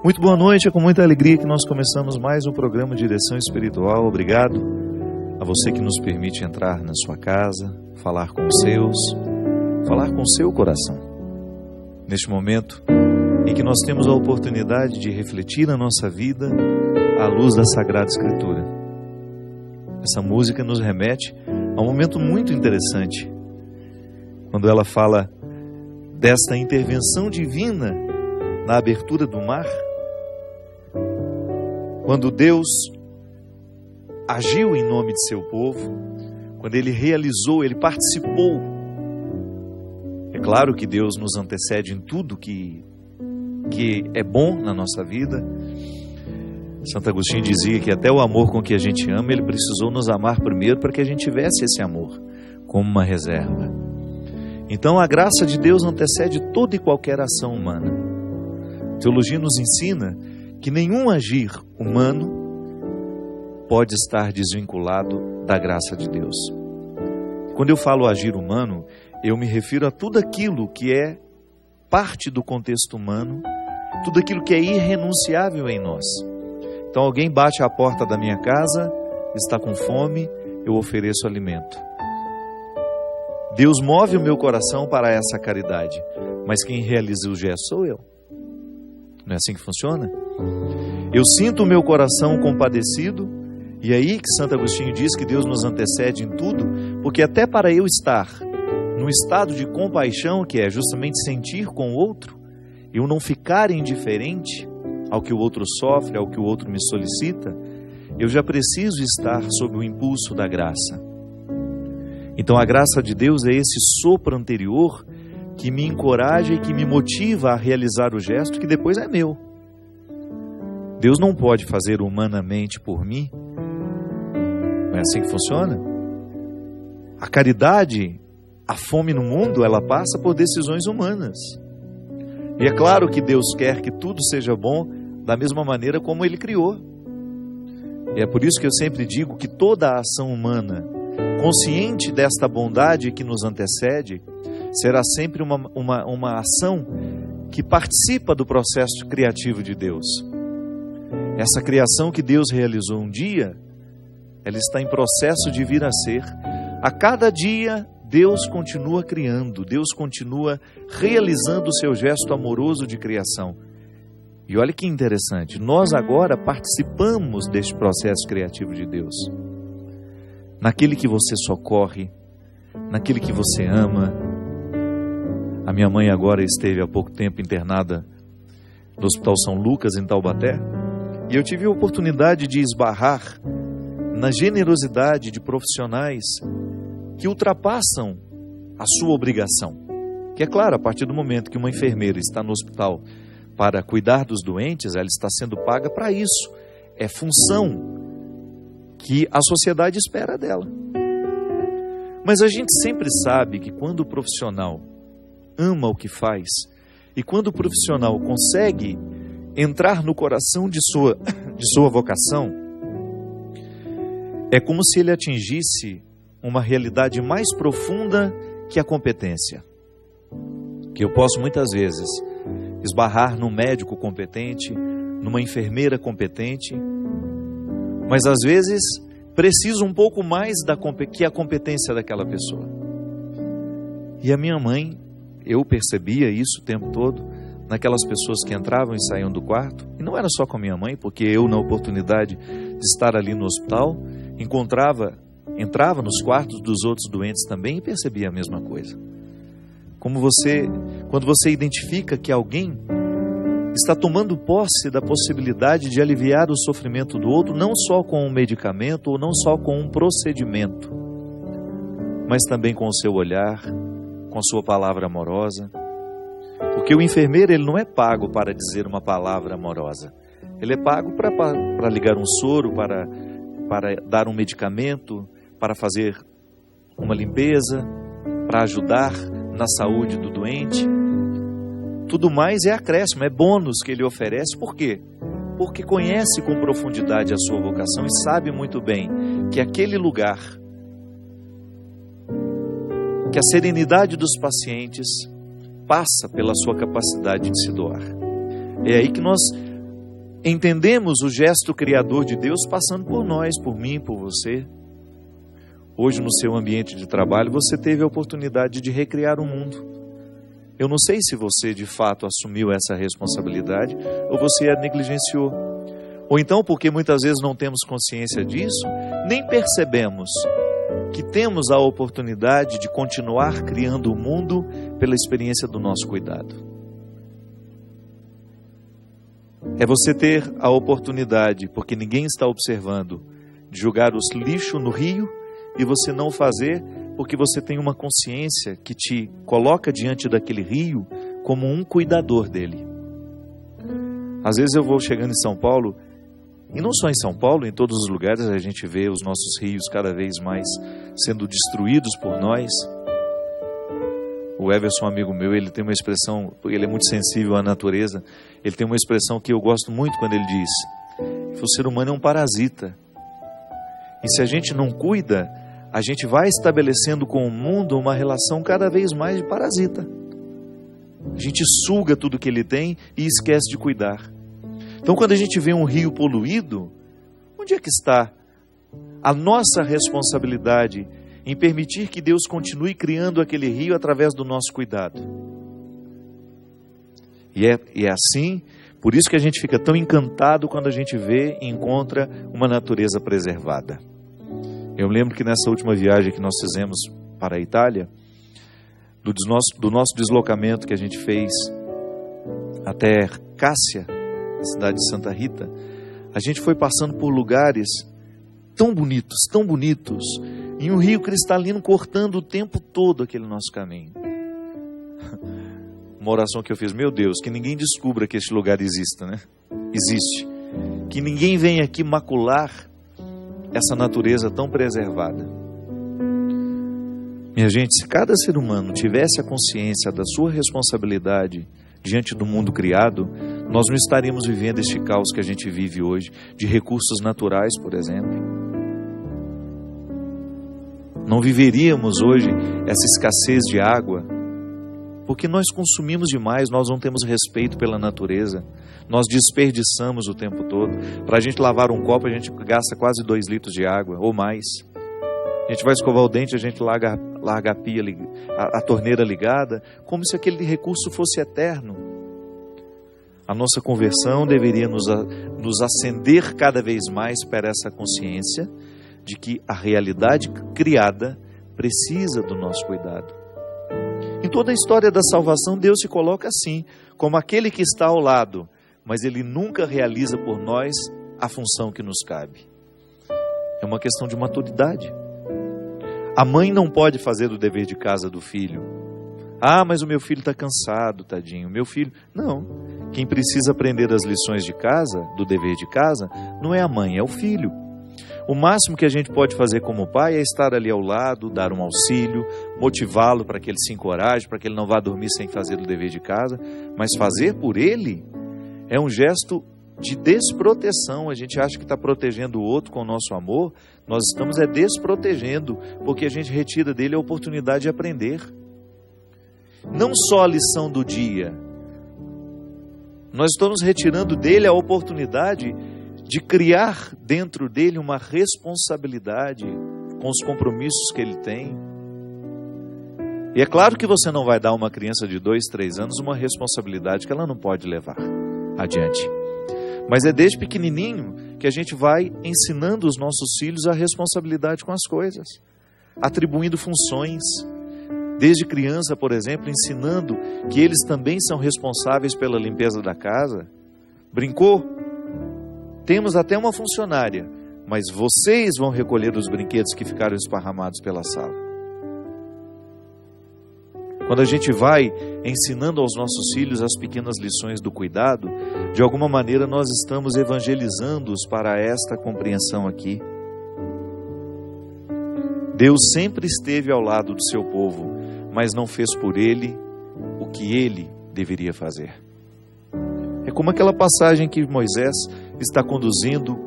Muito boa noite, é com muita alegria que nós começamos mais um programa de Direção Espiritual. Obrigado a você que nos permite entrar na sua casa, falar com os seus, falar com o seu coração. Neste momento em que nós temos a oportunidade de refletir na nossa vida à luz da Sagrada Escritura. Essa música nos remete a um momento muito interessante, quando ela fala desta intervenção divina na abertura do mar. Quando Deus agiu em nome de seu povo, quando Ele realizou, Ele participou. É claro que Deus nos antecede em tudo que é bom na nossa vida. Santo Agostinho dizia que até o amor com que a gente ama, Ele precisou nos amar primeiro para que a gente tivesse esse amor como uma reserva. Então a graça de Deus antecede toda e qualquer ação humana. A teologia nos ensina que nenhum agir humano pode estar desvinculado da graça de Deus. Quando eu falo agir humano, eu me refiro a tudo aquilo que é parte do contexto humano, tudo aquilo que é irrenunciável em nós. Então alguém bate à porta da minha casa, está com fome, eu ofereço alimento. Deus move o meu coração para essa caridade, mas quem realiza o gesto sou eu. Não é assim que funciona? Eu sinto o meu coração compadecido, e é aí que Santo Agostinho diz que Deus nos antecede em tudo, porque até para eu estar no estado de compaixão, que é justamente sentir com o outro, eu não ficar indiferente ao que o outro sofre, ao que o outro me solicita, eu já preciso estar sob o impulso da graça. Então a graça de Deus é esse sopro anterior que me encoraja e que me motiva a realizar o gesto que depois é meu. Deus não pode fazer humanamente por mim. Não é assim que funciona? A caridade, a fome no mundo, ela passa por decisões humanas. E é claro que Deus quer que tudo seja bom da mesma maneira como Ele criou. E é por isso que eu sempre digo que toda a ação humana, consciente desta bondade que nos antecede, será sempre uma ação que participa do processo criativo de Deus. Essa criação que Deus realizou um dia, ela está em processo de vir a ser. A cada dia, Deus continua criando, Deus continua realizando o seu gesto amoroso de criação. E olha que interessante, nós agora participamos deste processo criativo de Deus. Naquele que você socorre, naquele que você ama. A minha mãe agora esteve há pouco tempo internada no Hospital São Lucas, em Taubaté, e eu tive a oportunidade de esbarrar na generosidade de profissionais que ultrapassam a sua obrigação. Que é claro, a partir do momento que uma enfermeira está no hospital para cuidar dos doentes, ela está sendo paga para isso. É função que a sociedade espera dela. Mas a gente sempre sabe que quando o profissional ama o que faz, e quando o profissional consegue entrar no coração de sua vocação, é como se ele atingisse uma realidade mais profunda que a competência. Que eu posso muitas vezes esbarrar num médico competente, numa enfermeira competente, mas às vezes preciso um pouco mais que a competência daquela pessoa. E a minha mãe, eu percebia isso o tempo todo, naquelas pessoas que entravam e saíam do quarto, e não era só com a minha mãe, porque eu, na oportunidade de estar ali no hospital, entrava nos quartos dos outros doentes também e percebia a mesma coisa. Quando você identifica que alguém está tomando posse da possibilidade de aliviar o sofrimento do outro, não só com um medicamento ou não só com um procedimento, mas também com o seu olhar, com a sua palavra amorosa. Porque o enfermeiro, ele não é pago para dizer uma palavra amorosa. Ele é pago para ligar um soro, para dar um medicamento, para fazer uma limpeza, para ajudar na saúde do doente. Tudo mais é acréscimo, é bônus que ele oferece. Por quê? Porque conhece com profundidade a sua vocação e sabe muito bem que aquele lugar, que a serenidade dos pacientes passa pela sua capacidade de se doar. É aí que nós entendemos o gesto criador de Deus passando por nós, por mim, por você. Hoje, no seu ambiente de trabalho, você teve a oportunidade de recriar o mundo. Eu não sei se você, de fato, assumiu essa responsabilidade ou você a negligenciou. Ou então, porque muitas vezes não temos consciência disso, nem percebemos que temos a oportunidade de continuar criando o mundo pela experiência do nosso cuidado. É você ter a oportunidade, porque ninguém está observando, de jogar os lixos no rio e você não fazer porque você tem uma consciência que te coloca diante daquele rio como um cuidador dele. Às vezes eu vou chegando em São Paulo, e não só em São Paulo, em todos os lugares a gente vê os nossos rios cada vez mais sendo destruídos por nós. O Everson, amigo meu, ele tem uma expressão, ele é muito sensível à natureza, ele tem uma expressão que eu gosto muito quando ele diz que o ser humano é um parasita. E se a gente não cuida, a gente vai estabelecendo com o mundo uma relação cada vez mais de parasita. A gente suga tudo que ele tem e esquece de cuidar. Então, quando a gente vê um rio poluído, onde é que está a nossa responsabilidade em permitir que Deus continue criando aquele rio através do nosso cuidado? E é assim, por isso que a gente fica tão encantado quando a gente vê e encontra uma natureza preservada. Eu lembro que nessa última viagem que nós fizemos para a Itália, do nosso deslocamento que a gente fez até Cássia, a cidade de Santa Rita, a gente foi passando por lugares tão bonitos, e um rio cristalino cortando o tempo todo aquele nosso caminho. Uma oração que eu fiz: meu Deus, que ninguém descubra que este lugar exista, né? Existe. Que ninguém venha aqui macular essa natureza tão preservada. Minha gente, se cada ser humano tivesse a consciência da sua responsabilidade diante do mundo criado, nós não estaríamos vivendo este caos que a gente vive hoje, de recursos naturais, por exemplo. Não viveríamos hoje essa escassez de água, porque nós consumimos demais, nós não temos respeito pela natureza, nós desperdiçamos o tempo todo. Para a gente lavar um copo, a gente gasta quase 2 litros de água, ou mais. A gente vai escovar o dente, a gente larga a pia, a torneira ligada, como se aquele recurso fosse eterno. A nossa conversão deveria nos acender cada vez mais para essa consciência de que a realidade criada precisa do nosso cuidado. Em toda a história da salvação, Deus se coloca assim, como aquele que está ao lado, mas Ele nunca realiza por nós a função que nos cabe. É uma questão de maturidade. A mãe não pode fazer o dever de casa do filho. Ah, mas o meu filho está cansado, tadinho. Meu filho... Não. Quem precisa aprender as lições de casa, do dever de casa, não é a mãe, é o filho. O máximo que a gente pode fazer como pai é estar ali ao lado, dar um auxílio, motivá-lo para que ele se encoraje, para que ele não vá dormir sem fazer o dever de casa. Mas fazer por ele é um gesto de desproteção. A gente acha que está protegendo o outro com o nosso amor, nós estamos desprotegendo, porque a gente retira dele a oportunidade de aprender. Não só a lição do dia, nós estamos retirando dele a oportunidade de criar dentro dele uma responsabilidade com os compromissos que ele tem. E é claro que você não vai dar a uma criança de 2, 3 anos uma responsabilidade que ela não pode levar adiante. Mas é desde pequenininho que a gente vai ensinando os nossos filhos a responsabilidade com as coisas, atribuindo funções. Desde criança, por exemplo, ensinando que eles também são responsáveis pela limpeza da casa. Brincou? Temos até uma funcionária, mas vocês vão recolher os brinquedos que ficaram esparramados pela sala. Quando a gente vai ensinando aos nossos filhos as pequenas lições do cuidado, de alguma maneira nós estamos evangelizando-os para esta compreensão aqui. Deus sempre esteve ao lado do seu povo, mas não fez por ele o que ele deveria fazer. É como aquela passagem que Moisés está conduzindo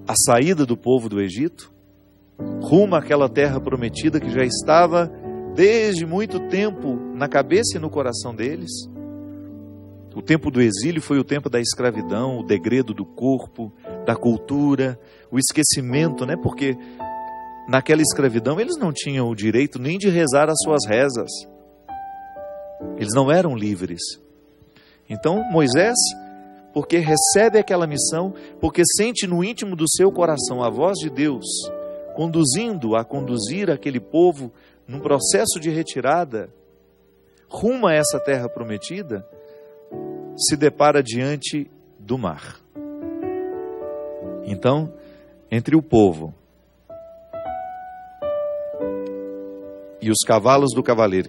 a saída do povo do Egito, rumo àquela terra prometida que já estava desde muito tempo na cabeça e no coração deles. O tempo do exílio foi o tempo da escravidão, o degredo do corpo, da cultura, o esquecimento, né? Porque naquela escravidão eles não tinham o direito nem de rezar as suas rezas. Eles não eram livres. Então Moisés, porque recebe aquela missão, porque sente no íntimo do seu coração a voz de Deus, conduzindo a conduzir aquele povo num processo de retirada, rumo a essa terra prometida, se depara diante do mar. Então, entre o povo e os cavalos do cavaleiro,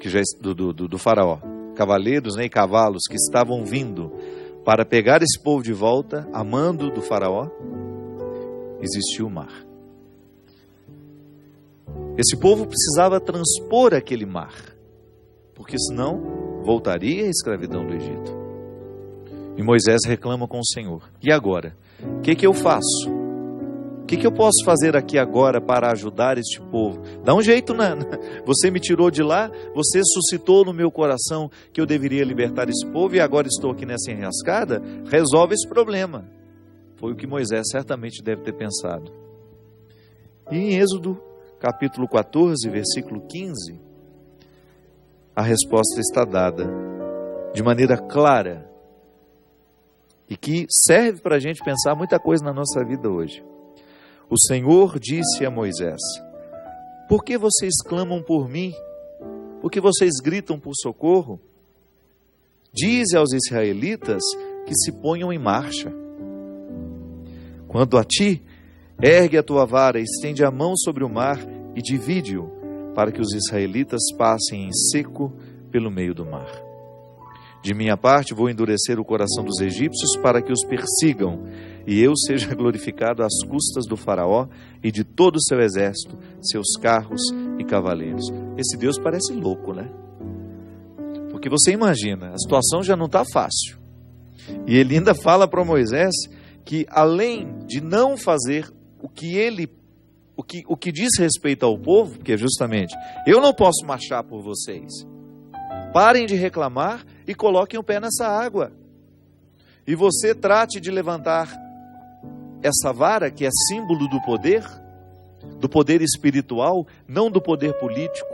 do faraó, cavaleiros, né, e cavalos que estavam vindo para pegar esse povo de volta, a mando do faraó, existiu o mar. Esse povo precisava transpor aquele mar, porque senão voltaria à escravidão do Egito. E Moisés reclama com o Senhor: e agora? O que eu faço? O que eu posso fazer aqui agora para ajudar este povo? Dá um jeito, né? Você me tirou de lá, você suscitou no meu coração que eu deveria libertar esse povo e agora estou aqui nessa enrascada. Resolve esse problema. Foi o que Moisés certamente deve ter pensado. E em Êxodo, capítulo 14, versículo 15, a resposta está dada de maneira clara e que serve para a gente pensar muita coisa na nossa vida hoje. O Senhor disse a Moisés: por que vocês clamam por mim? Por que vocês gritam por socorro? Dize aos israelitas que se ponham em marcha. Quanto a ti, ergue a tua vara, estende a mão sobre o mar e divide-o, para que os israelitas passem em seco pelo meio do mar. De minha parte, vou endurecer o coração dos egípcios para que os persigam, e eu seja glorificado às custas do faraó e de todo o seu exército, seus carros e cavaleiros. Esse Deus parece louco, né? Porque você imagina, a situação já não está fácil. E ele ainda fala para Moisés que, além de não fazer o que diz respeito ao povo, porque justamente, eu não posso marchar por vocês. Parem de reclamar e coloquem o pé nessa água. E você trate de levantar essa vara, que é símbolo do poder espiritual, não do poder político.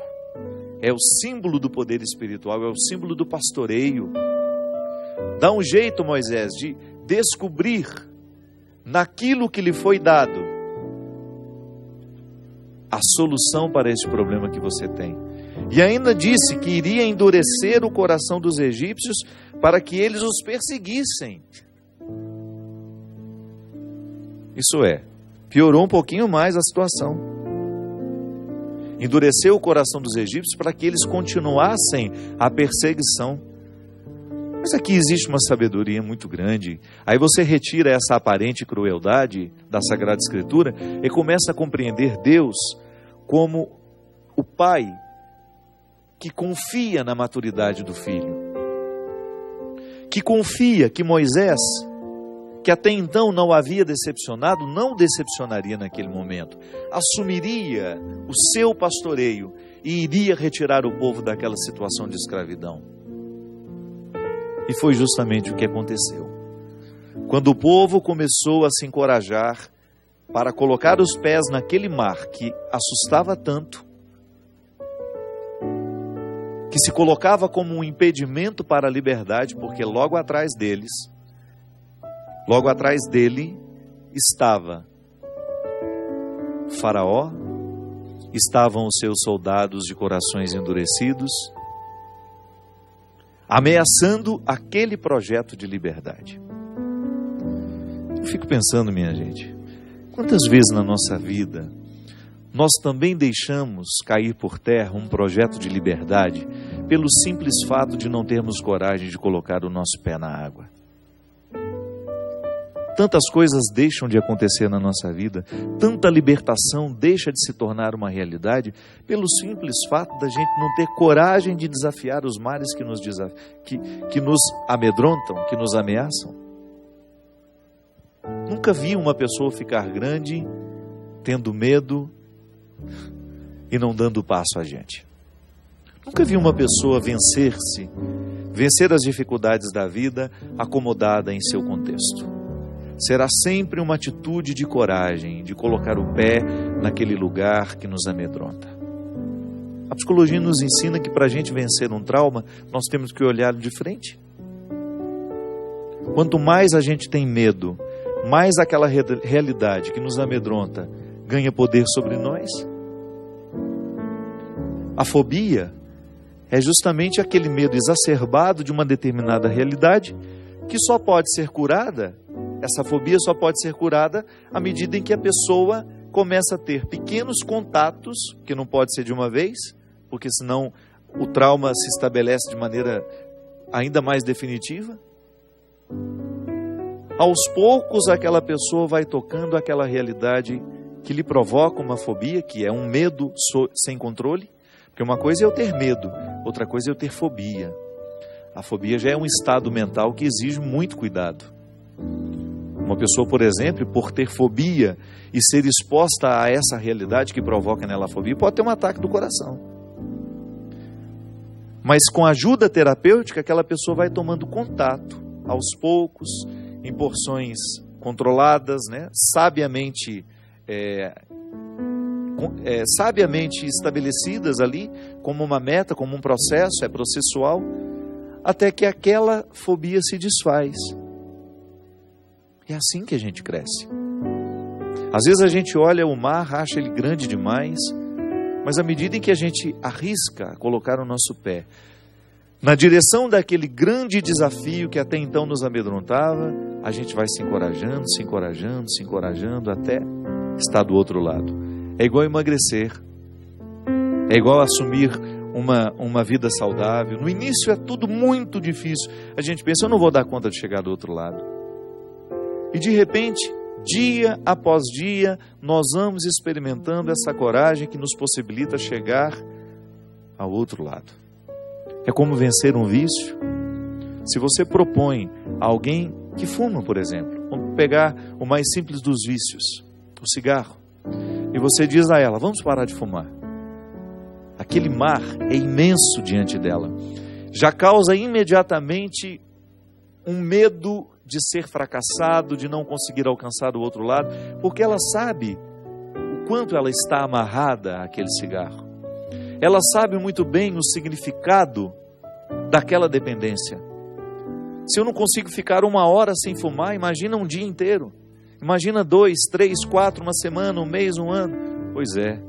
É o símbolo do poder espiritual, é o símbolo do pastoreio. Dá um jeito, Moisés, de descobrir naquilo que lhe foi dado a solução para esse problema que você tem. E ainda disse que iria endurecer o coração dos egípcios para que eles os perseguissem. Isso é, piorou um pouquinho mais a situação. Endureceu o coração dos egípcios para que eles continuassem a perseguição. Mas aqui existe uma sabedoria muito grande. Aí você retira essa aparente crueldade da Sagrada Escritura e começa a compreender Deus como o Pai que confia na maturidade do filho, que confia que Moisés, que até então não havia decepcionado, não decepcionaria naquele momento, assumiria o seu pastoreio e iria retirar o povo daquela situação de escravidão. E foi justamente o que aconteceu. Quando o povo começou a se encorajar para colocar os pés naquele mar que assustava tanto, que se colocava como um impedimento para a liberdade, porque logo atrás dele estava Faraó, estavam os seus soldados de corações endurecidos, ameaçando aquele projeto de liberdade. Eu fico pensando, minha gente, quantas vezes na nossa vida nós também deixamos cair por terra um projeto de liberdade pelo simples fato de não termos coragem de colocar o nosso pé na água. Tantas coisas deixam de acontecer na nossa vida, tanta libertação deixa de se tornar uma realidade pelo simples fato da gente não ter coragem de desafiar os males que nos amedrontam, que nos ameaçam. Nunca vi uma pessoa ficar grande, tendo medo e não dando passo a gente. Nunca vi uma pessoa vencer-se vencer as dificuldades da vida acomodada em seu contexto. Será sempre uma atitude de coragem, de colocar o pé naquele lugar que nos amedronta. A psicologia nos ensina que para a gente vencer um trauma, nós temos que olhar de frente. Quanto mais a gente tem medo, mais aquela realidade que nos amedronta ganha poder sobre nós. A fobia é justamente aquele medo exacerbado de uma determinada realidade que só pode ser curada, essa fobia só pode ser curada à medida em que a pessoa começa a ter pequenos contatos, que não pode ser de uma vez, porque senão o trauma se estabelece de maneira ainda mais definitiva. Aos poucos aquela pessoa vai tocando aquela realidade que lhe provoca uma fobia, que é um medo sem controle. Porque uma coisa é eu ter medo, outra coisa é eu ter fobia. A fobia já é um estado mental que exige muito cuidado. Uma pessoa, por exemplo, por ter fobia e ser exposta a essa realidade que provoca nela a fobia, pode ter um ataque do coração. Mas com a ajuda terapêutica, aquela pessoa vai tomando contato, aos poucos, em porções controladas, né? Sabiamente estabelecidas ali, como uma meta, como um processo, é processual, até que aquela fobia se desfaz. É assim que a gente cresce. Às vezes a gente olha o mar, acha ele grande demais, mas à medida em que a gente arrisca colocar o nosso pé na direção daquele grande desafio que até então nos amedrontava, a gente vai se encorajando até estar do outro lado. É igual emagrecer, é igual assumir uma vida saudável. No início é tudo muito difícil. A gente pensa, eu não vou dar conta de chegar do outro lado. E de repente, dia após dia, nós vamos experimentando essa coragem que nos possibilita chegar ao outro lado. É como vencer um vício. Se você propõe a alguém que fuma, por exemplo, vamos pegar o mais simples dos vícios, o cigarro, e você diz a ela, vamos parar de fumar. Aquele mar é imenso diante dela. Já causa imediatamente um medo de ser fracassado, de não conseguir alcançar o outro lado, porque ela sabe o quanto ela está amarrada àquele cigarro. Ela sabe muito bem o significado daquela dependência. Se eu não consigo ficar 1 hora sem fumar, imagina um dia inteiro. Imagina 2, 3, 4, uma semana, um mês, um ano. Pois é.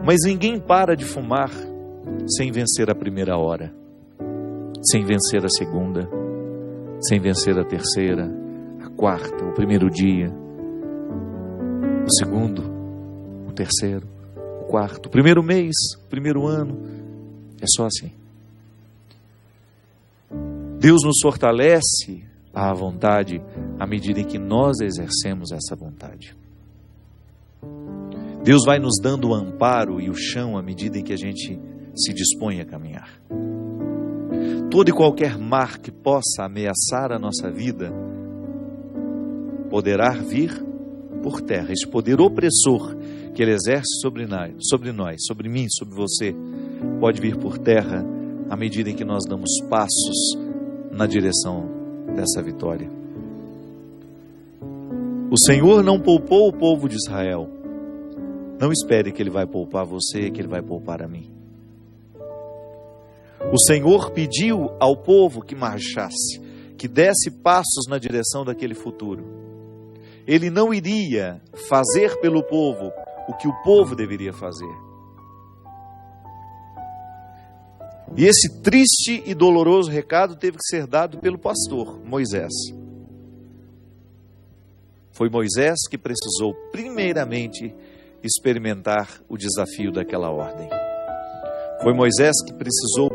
Mas ninguém para de fumar sem vencer a primeira hora, sem vencer a segunda, sem vencer a terceira, a quarta, o primeiro dia, o segundo, o terceiro, o quarto, o primeiro mês, o primeiro ano. É só assim. Deus nos fortalece à vontade à medida em que nós exercemos essa vontade. Deus vai nos dando o amparo e o chão à medida em que a gente se dispõe a caminhar. Todo e qualquer mar que possa ameaçar a nossa vida poderá vir por terra. Esse poder opressor que Ele exerce sobre nós, sobre mim, sobre você, pode vir por terra à medida em que nós damos passos na direção dessa vitória. O Senhor não poupou o povo de Israel. Não espere que Ele vai poupar você, que Ele vai poupar a mim. O Senhor pediu ao povo que marchasse, que desse passos na direção daquele futuro. Ele não iria fazer pelo povo o que o povo deveria fazer. E esse triste e doloroso recado teve que ser dado pelo pastor Moisés. Foi Moisés que precisou primeiramente experimentar o desafio daquela ordem. Foi Moisés que precisou,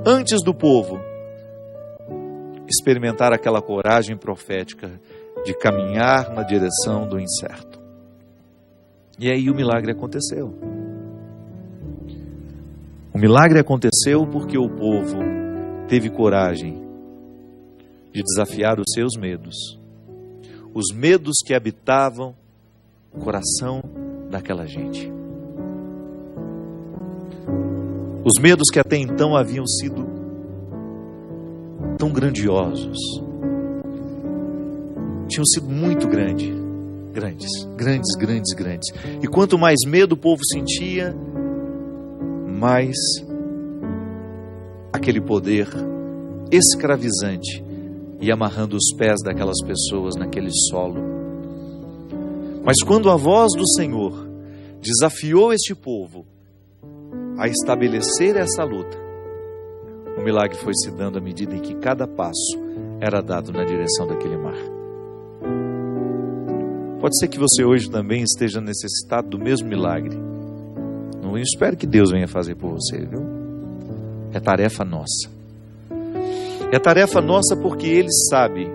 antes do povo, experimentar aquela coragem profética de caminhar na direção do incerto. E aí o milagre aconteceu. O milagre aconteceu porque o povo teve coragem de desafiar os seus medos. Os medos que habitavam o coração daquela gente. Os medos que até então haviam sido tão grandiosos, tinham sido muito grandes. E quanto mais medo o povo sentia, mais aquele poder escravizante ia amarrando os pés daquelas pessoas naquele solo. Mas quando a voz do Senhor desafiou este povo a estabelecer essa luta, o milagre foi se dando à medida em que cada passo era dado na direção daquele mar. Pode ser que você hoje também esteja necessitado do mesmo milagre. Eu espero que Deus venha fazer por você, viu? É tarefa nossa. É tarefa nossa porque Ele sabe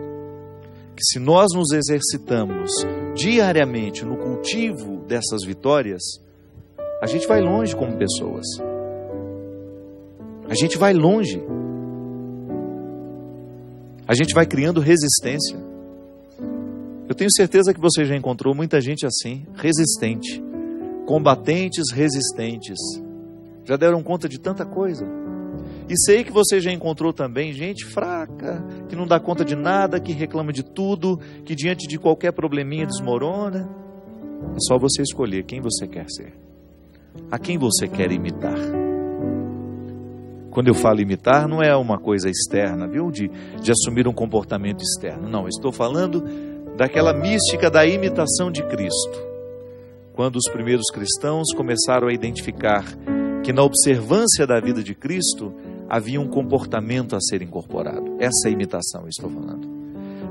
que se nós nos exercitamos diariamente no cultivo dessas vitórias, a gente vai longe como pessoas. A gente vai longe. A gente vai criando resistência. Eu tenho certeza que você já encontrou muita gente assim, resistente. Combatentes resistentes. Já deram conta de tanta coisa. E sei que você já encontrou também gente fraca, que não dá conta de nada, que reclama de tudo, que diante de qualquer probleminha desmorona. É só você escolher quem você quer ser. A quem você quer imitar. Quando eu falo imitar, não é uma coisa externa, viu? De assumir um comportamento externo. Não, estou falando daquela mística da imitação de Cristo. Quando os primeiros cristãos começaram a identificar que na observância da vida de Cristo havia um comportamento a ser incorporado. Essa é a imitação, eu estou falando.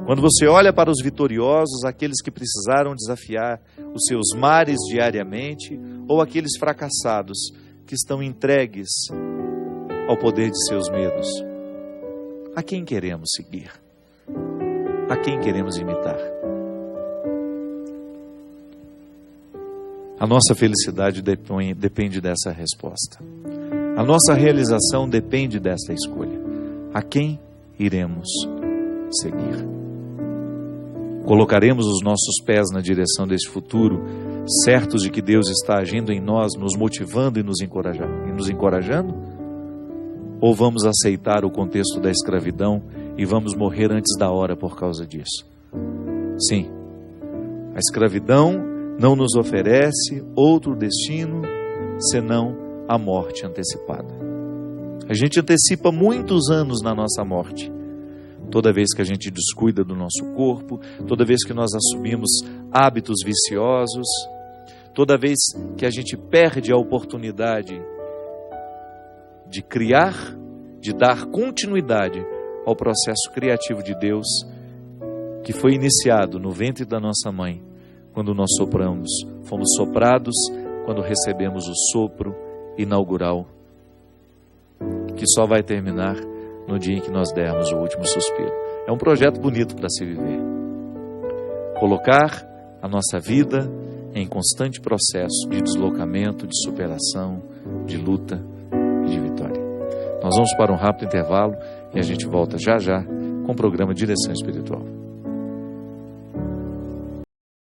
Quando você olha para os vitoriosos, aqueles que precisaram desafiar os seus mares diariamente, ou aqueles fracassados que estão entregues ao poder de seus medos, a quem queremos seguir? A quem queremos imitar? A nossa felicidade depende dessa resposta. A nossa realização depende desta escolha. A quem iremos seguir? Colocaremos os nossos pés na direção desse futuro, certos de que Deus está agindo em nós, nos motivando e nos encorajando? Ou vamos aceitar o contexto da escravidão e vamos morrer antes da hora por causa disso? Sim, a escravidão não nos oferece outro destino senão a morte antecipada. A gente antecipa muitos anos na nossa morte. Toda vez que a gente descuida do nosso corpo, toda vez que nós assumimos hábitos viciosos, toda vez que a gente perde a oportunidade de criar, de dar continuidade ao processo criativo de Deus que foi iniciado no ventre da nossa mãe, quando nós fomos soprados, quando recebemos o sopro inaugural, que só vai terminar no dia em que nós dermos o último suspiro. É um projeto bonito para se viver. Colocar a nossa vida em constante processo de deslocamento, de superação, de luta e de vitória. Nós vamos para um rápido intervalo e a gente volta já já com o programa Direção Espiritual.